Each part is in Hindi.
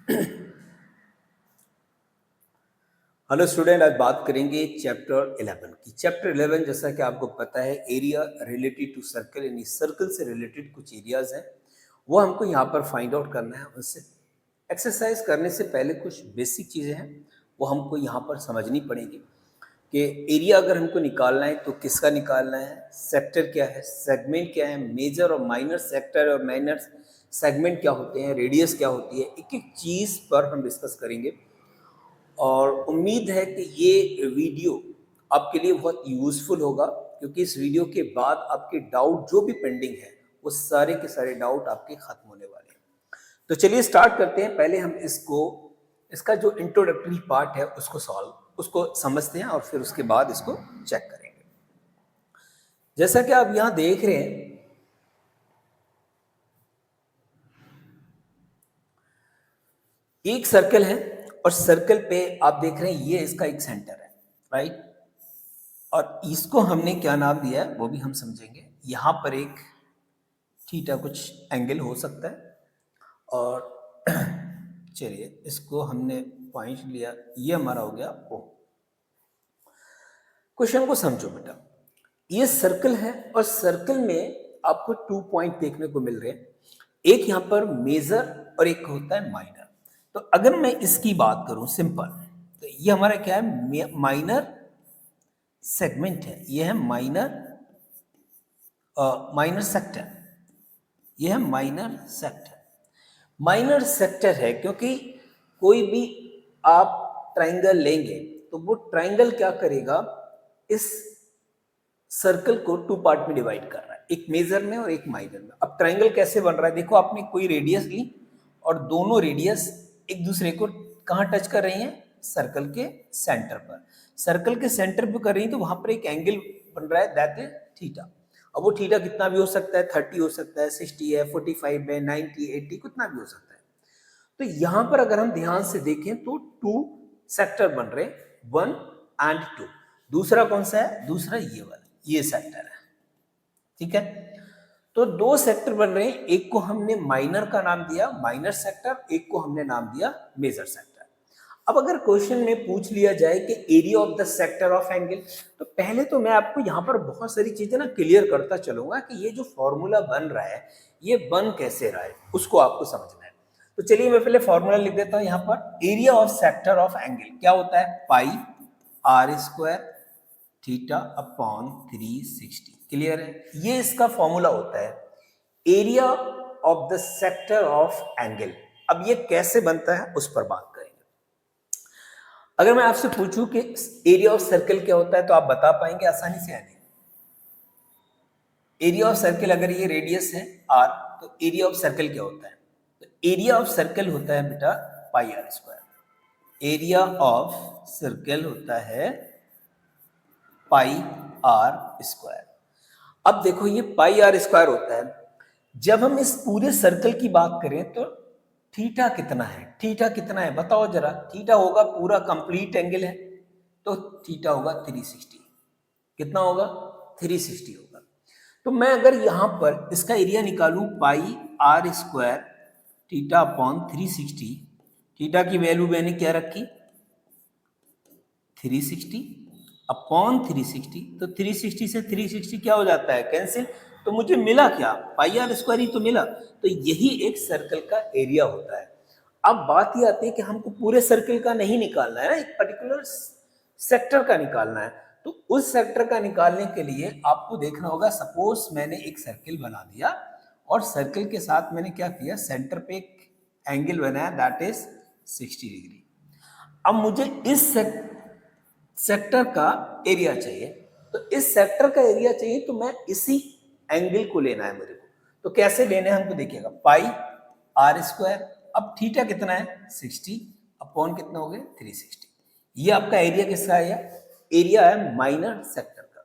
हेलो स्टूडेंट, आज बात करेंगे चैप्टर 11 की। चैप्टर 11 जैसा कि आपको पता है एरिया रिलेटेड टू सर्कल, यानी सर्कल से रिलेटेड कुछ एरियाज हैं वो हमको यहाँ पर फाइंड आउट करना है। उससे एक्सरसाइज करने से पहले कुछ बेसिक चीज़ें हैं वो हमको यहाँ पर समझनी पड़ेगी कि एरिया अगर हमको निकालना है तो किसका निकालना है, सेक्टर क्या है, सेगमेंट क्या है, मेजर और माइनर सेक्टर और माइनर सेगमेंट क्या होते हैं, रेडियस क्या होती है, एक एक चीज़ पर हम डिस्कस करेंगे। और उम्मीद है कि ये वीडियो आपके लिए बहुत यूज़फुल होगा, क्योंकि इस वीडियो के बाद आपके डाउट जो भी पेंडिंग है वो सारे के सारे डाउट आपके ख़त्म होने वाले हैं। तो चलिए स्टार्ट करते हैं। पहले हम इसका जो इंट्रोडक्टरी पार्ट है उसको समझते हैं और फिर उसके बाद इसको चेक करेंगे। जैसा कि आप यहाँ देख रहे हैं, एक सर्कल है और सर्कल पे आप देख रहे हैं ये इसका एक सेंटर है, राइट। और इसको हमने क्या नाम दिया है वो भी हम समझेंगे। यहाँ पर एक थीटा कुछ एंगल हो सकता है और चलिए इसको हमने पॉइंट लिया, ये हमारा हो गया ओ। क्वेश्चन को समझो बेटा, ये सर्कल है और सर्कल में आपको 2 पॉइंट देखने को मिल रहे हैं, एक यहाँ पर मेजर और एक होता है माइनर। तो अगर मैं इसकी बात करूं सिंपल, तो ये हमारा क्या है, माइनर सेगमेंट है, ये है माइनर सेक्टर, ये है माइनर सेक्टर। माइनर सेक्टर है क्योंकि कोई भी आप ट्राइंगल लेंगे तो वो ट्राइंगल क्या करेगा, इस सर्कल को 2 पार्ट में डिवाइड कर रहा है, एक मेजर में और एक माइनर में। अब ट्राइंगल कैसे बन रहा है, देखो आपने कोई रेडियस ली और दोनों रेडियस एक दूसरे को कहाँ टच कर रही हैं, सर्कल के सेंटर पर। सर्कल के सेंटर पर कर रही है तो वहां पर एक एंगल बन रहा है, दैट इज थीटा। अब वो थीटा कितना भी हो सकता है, 30 हो सकता है, 60 है, 45 है, 90, 80, कितना भी हो सकता है। तो यहां पर अगर हम ध्यान से देखें तो 2 सेक्टर बन रहे, 1 एंड 2। दूसरा कौन सा है, दूसरा ये वाला, ये सेक्टर है, ठीक है। तो 2 सेक्टर बन रहे हैं, एक को हमने माइनर का नाम दिया माइनर सेक्टर, एक को हमने नाम दिया मेजर सेक्टर। अब अगर क्वेश्चन में पूछ लिया जाए कि area of the sector of angle, तो पहले तो मैं आपको यहाँ पर बहुत सारी चीजें ना क्लियर करता चलूंगा कि ये जो फॉर्मूला बन रहा है ये बन कैसे रहा है, उसको आपको समझना है। तो चलिए मैं पहले फॉर्मूला लिख देता हूँ यहाँ पर। Area of sector of angle क्या होता है, pi are square theta upon 360। Clear है, ये इसका फॉर्मूला होता है area of the sector of angle. अब ये कैसे बनता है उस पर बात करेंगे। अगर मैं आपसे पूछूं कि एरिया ऑफ सर्कल क्या होता है तो आप बता पाएंगे आसानी से? आने एरिया ऑफ सर्कल, अगर ये रेडियस है आर, तो एरिया ऑफ सर्कल क्या होता है, तो एरिया ऑफ सर्कल होता है बेटा pi are square. Area of circle होता है पाई आर स्क्वायर। अब देखो ये पाई आर स्क्वायर होता है, जब हम इस पूरे सर्कल की बात करें तो थीटा कितना है, थीटा कितना है बताओ जरा। थीटा होगा पूरा कंप्लीट एंगल है तो थीटा होगा 360। कितना होगा, 360 होगा। तो मैं अगर यहां पर इसका एरिया निकालूं pi are square theta upon 360, theta की वैल्यू मैंने क्या रखी 360 अपॉन 360, तो 360 से 360 क्या हो जाता है, कैंसिल। तो मुझे मिला क्या, पाई आर स्क्वायर ही तो मिला। तो यही एक सर्कल का एरिया होता है। अब बात ये आती है कि हमको पूरे सर्कल का नहीं निकालना है ना, एक पर्टिकुलर सेक्टर का निकालना है। तो उस सेक्टर का निकालने के लिए आपको देखना होगा, सपोज मैंने एक सर्कल बना दिया और सर्कल के साथ मैंने क्या किया, सेंटर पे एक एंगल बनाया दैट इज 60 डिग्री। अब मुझे इस सेक्टर का एरिया चाहिए, तो इस सेक्टर का एरिया चाहिए तो मैं इसी एंगल को लेना है मेरे को। तो कैसे लेना है हमको देखिएगा, पाई आर स्क्वायर, अब थीटा कितना है 60 अपॉन कितना हो गया 360। ये आपका एरिया किसका है, एरिया है माइनर सेक्टर का।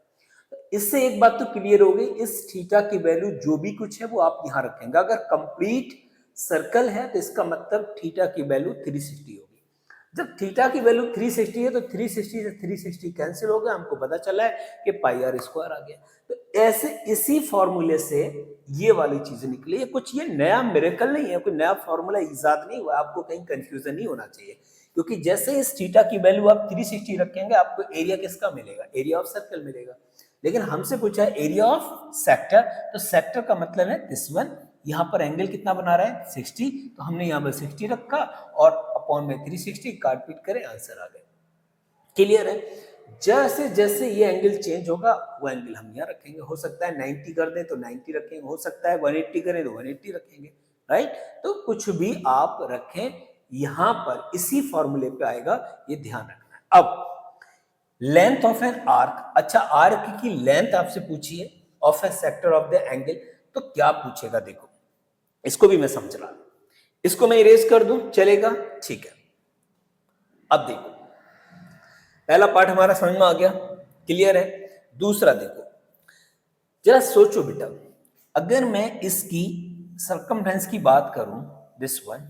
तो इससे एक बात तो क्लियर हो गई, इस थीटा की वैल्यू जो भी कुछ है वो आप यहां रखेंगे। अगर कंप्लीट सर्कल है तो इसका मतलब थीटा की वैल्यू 360 होगी। जब थीटा की वैल्यू 360 है तो 360 से 360 कैंसिल हो गया, हमको पता चला है कि पाई आर स्क्वायर आ गया। तो ऐसे इसी फॉर्मूले से ये वाली चीजें निकली है। कुछ ये नया मिरेकल नहीं है, कोई नया फॉर्मूला इजाद नहीं हुआ, आपको कहीं कंफ्यूजन नहीं होना चाहिए। क्योंकि जैसे इस थीटा की वैल्यू आप 360 रखेंगे, आपको एरिया किसका मिलेगा? एरिया ऑफ सर्कल मिलेगा। लेकिन हमसे पूछा है एरिया ऑफ सेक्टर, तो सेक्टर का मतलब है दिस वन। यहाँ पर एंगल कितना बना रहा है? 60, तो हमने यहाँ पर 60 रखा और अपॉन में 360 काट पीट करें, आंसर आ गया। क्लियर है? जैसे जैसे ये एंगल चेंज होगा वो एंगल हम यहाँ रखेंगे। हो सकता है 90 कर दें तो 90 रखेंगे, हो सकता है 180 करें तो 180 रखेंगे, राइट? तो कुछ भी आप रखें, यहां पर इसी फॉर्मूले पे आएगा, ये ध्यान रखना है। अब लेंथ ऑफ एन आर्क, अच्छा आर्क की लेंथ आपसे पूछिए of A sector of the angle, तो क्या पूछेगा? देखो इसको भी मैं समझ रहा हूं, इसको मैं इरेज कर दूं, चलेगा? ठीक है। अब देखो पहला पार्ट हमारा समझ में आ गया, क्लियर है। दूसरा देखो, जरा सोचो बेटा, अगर मैं इसकी सरकमफ्रेंस की बात करूं, दिस वन,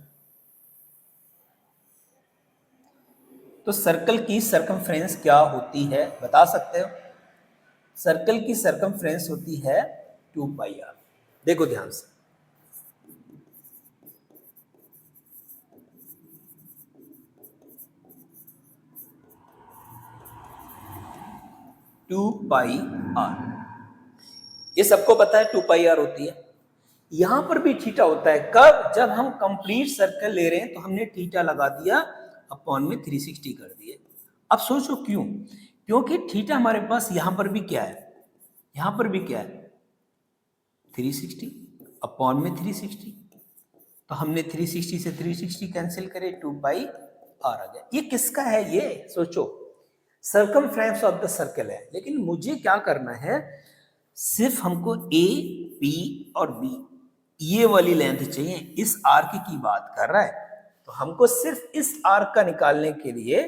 तो सर्कल की सरकमफ्रेंस क्या होती है बता सकते हो? सर्कल की सरकमफ्रेंस होती है 2 पाई आर। देखो ध्यान से, टू पाई आर, ये सबको पता है 2 पाई आर होती है। यहां पर भी थीटा होता है, कब? जब हम कंप्लीट सर्कल ले रहे हैं तो हमने थीटा लगा दिया, अपॉन में 360 कर दिए। अब सोचो क्यों? क्योंकि थीटा हमारे पास यहां पर भी क्या है? यहां पर भी क्या है? 360 अपॉन में 360, तो हमने 360 से 360 कैंसिल करे, 2 पाई आर आ गया। ये किसका है? ये सोचो, सर्कमफ्रेंस ऑफ द सर्कल है। लेकिन मुझे क्या करना है? सिर्फ हमको ए, बी और बी ये वाली लेंथ चाहिए। इस आर्क की बात कर रहा है, तो हमको सिर्फ इस आर्क का निकालने के लिए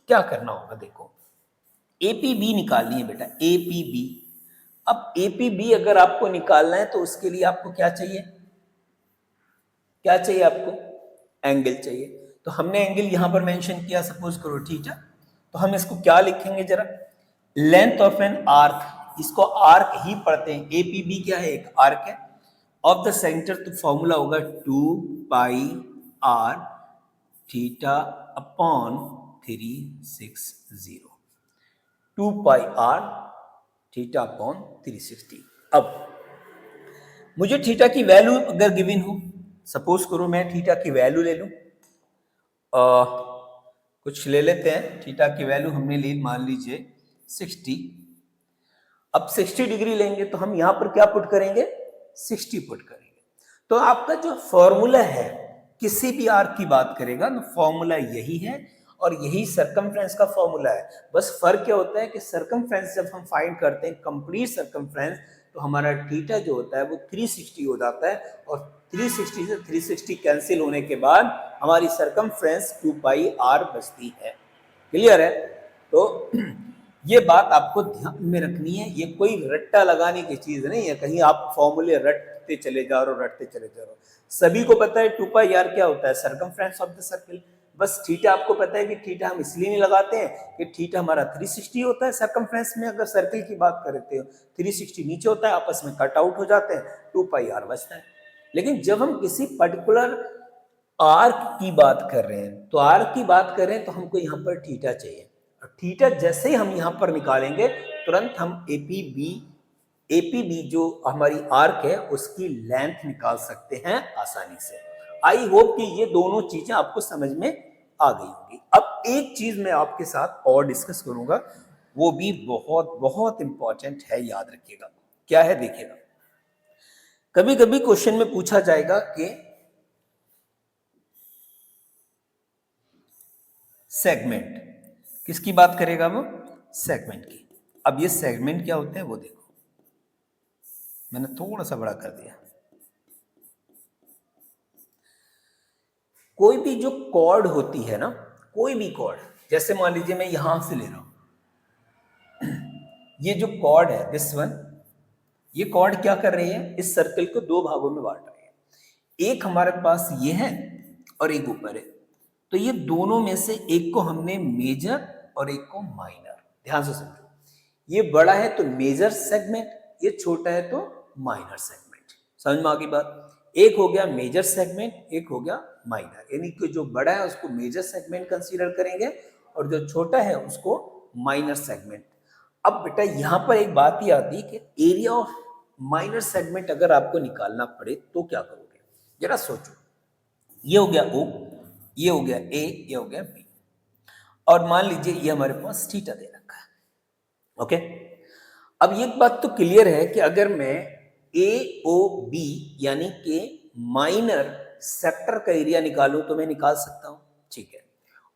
क्या करना होगा? देखो एपीबी निकालनी है बेटा, एपीबी। अब एपीबी अगर आपको निकालना है तो उसके लिए आपको क्या चाहिए? क्या चाहिए आपको? एंगल चाहिए। तो हमने एंगल यहां पर मेंशन किया, सपोज करो थीटा, तो हम इसको क्या लिखेंगे जरा? लेंथ ऑफ एन आर्क, इसको आर्क ही पढ़ते हैं, एपीबी क्या है? एक आर्क है ऑफ द सेंटर, तो फॉर्मूला होगा 2 pi R theta upon 360, 2 pi R theta upon 360। अब मुझे थीटा की वैल्यू अगर गिवन हो, सपोज करो मैं थीटा की वैल्यू ले लूं, कुछ ले लेते हैं, थीटा की वैल्यू हमने ली, मान लीजिए 60। अब 60 डिग्री लेंगे तो हम यहां पर क्या पुट करेंगे? 60 पुट करेंगे। तो आपका जो फॉर्मूला है, किसी भी आर्क की बात करेगा ना, फॉर्मूला यही है और यही सरकमफ्रेंस का फॉर्मूला है। बस फर्क क्या होता है कि सरकमफ्रेंस जब हम फाइंड करते हैं कंप्लीट सरकमफ्रेंस, तो हमारा थीटा जो होता है वो 360 हो जाता है, और 360 से 360 कैंसिल होने के बाद हमारी सरकमफ्रेंस 2 पाई आर बचती है। क्लियर है? तो ये बात आपको ध्यान में रखनी है, ये कोई रट्टा लगाने की चीज नहीं है, कहीं आप फॉर्मूले रटते चले जा रहे हो, रटते चले जा रहे हो। सभी को पता है 2 पाई आर क्या होता है? Circumference of the circle. बस थीटा आपको पता है कि थीटा हम इसलिए नहीं लगाते हैं कि थीटा हमारा 360 होता है सरकमफ्रेंस में, अगर सर्कल की बात करते हो 360 नीचे होता है, आपस में कट आउट हो जाते हैं, 2 पाई आर बचता है। लेकिन जब हम किसी पर्टिकुलर आर्क की बात कर रहे हैं, तो आर्क की बात कर रहे हैं तो हमको यहाँ पर थीटा चाहिए, और थीटा जैसे ही हम यहाँ पर निकालेंगे तुरंत हम एपीबी जो हमारी आर्क है उसकी लेंथ निकाल सकते हैं आसानी से। आई होप कि ये दोनों चीजें आपको समझ में आ गई होंगी। अब एक चीज मैं आपके साथ और डिस्कस करूंगा, वो भी बहुत बहुत इंपॉर्टेंट है, याद रखिएगा। क्या है? देखिएगा, कभी कभी क्वेश्चन में पूछा जाएगा कि सेगमेंट, किसकी बात करेगा वो? सेगमेंट की। अब ये सेगमेंट क्या होते हैं वो देखो, मैंने थोड़ा सा बड़ा कर दिया। कोई भी जो कॉर्ड होती है ना, कोई भी कॉर्ड, जैसे मान लीजिए मैं यहां से ले रहा हूं, ये जो कॉर्ड है दिस वन, ये कॉर्ड क्या कर रही है? इस सर्कल को 2 भागों में बांट रही है। एक हमारे पास ये है और एक ऊपर है। तो ये दोनों में से एक को हमने मेजर और एक को माइनर, ध्यान से समझो, ये बड़ा है तो मेजर सेगमेंट, ये छोटा है तो माइनर सेगमेंट। समझ में आ गई बात? एक हो गया मेजर सेगमेंट, एक हो गया माइनर, यानी कि जो बड़ा है उसको मेजर सेगमेंट कंसीडर करेंगे और जो छोटा है उसको माइनर सेगमेंट। अब बेटा यहां पर एक बात ही आती है कि एरिया ऑफ माइनर सेगमेंट अगर आपको निकालना पड़े तो क्या करोगे, जरा सोचो। ये हो गया O, ये हो गया A, ये हो गया B, और मान लीजिए ये हमारे पास थीटा दे रखा है। ओके, अब ये बात तो क्लियर है कि अगर मैं AOB यानी कि माइनर सेक्टर का एरिया निकालूं तो मैं निकाल सकता हूं, ठीक है।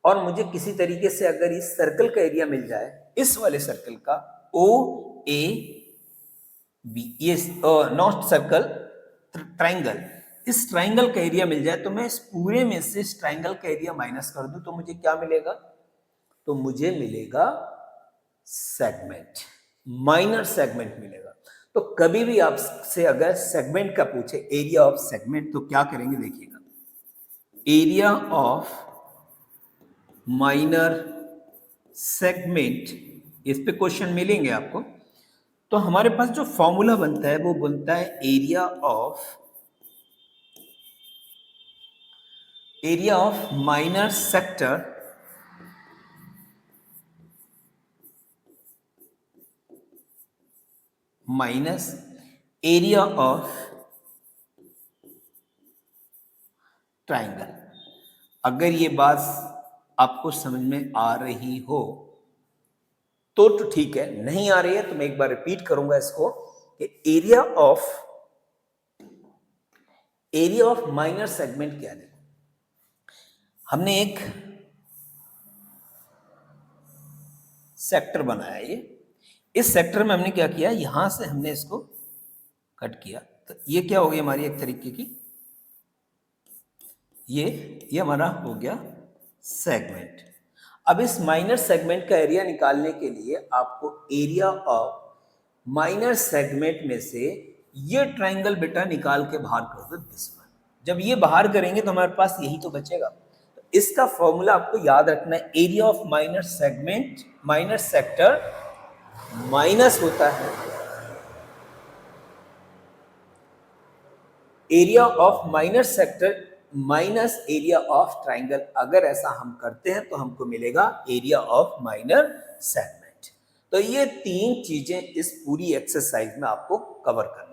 और मुझे किसी तरीके से अगर इस सर्कल का एरिया मिल जाए, इस वाले सर्कल का OAB, ये नॉट सर्कल, ट्राइंगल, इस ट्राइंगल का एरिया मिल जाए तो मैं इस पूरे में से इस ट्राइंगल का एरिया माइनस कर दूं तो मुझे क्या मिलेगा, तो मुझे मिलेगा सेगमेंट, माइनर सेगमेंट मिलेगा। तो कभी भी आपसे अगर सेगमेंट का पूछे, एरिया ऑफ सेगमेंट, तो क्या करेंगे देखिएगा, एरिया ऑफ माइनर सेगमेंट, इस पे क्वेश्चन मिलेंगे आपको। तो हमारे पास जो फॉर्मूला बनता है वो बनता है area of minor sector minus area of triangle. अगर ये बात आपको समझ में आ रही हो तो ठीक है, नहीं आ रही है तो मैं एक बार रिपीट करूंगा इसको कि एरिया ऑफ माइनर सेगमेंट क्या है। हमने एक सेक्टर बनाया, ये इस सेक्टर में हमने क्या किया, यहां से हमने इसको कट किया, तो ये क्या हो गई हमारी एक तरीके की, ये हमारा हो गया सेगमेंट। अब इस माइनर सेगमेंट का एरिया निकालने के लिए आपको एरिया ऑफ माइनर सेगमेंट में से ये ट्राइंगल बेटा निकाल के बाहर कर दो दिस वन। जब ये बाहर करेंगे तो हमारे पास यही तो बचेगा। तो इसका फॉर्मूला आपको याद रखना है, area of minor segment, minor sector minus होता है area of minor sector minus area of triangle. अगर ऐसा हम करते हैं तो हमको मिलेगा एरिया ऑफ माइनर सेगमेंट। तो ये तीन चीजें इस पूरी एक्सरसाइज में आपको कवर करना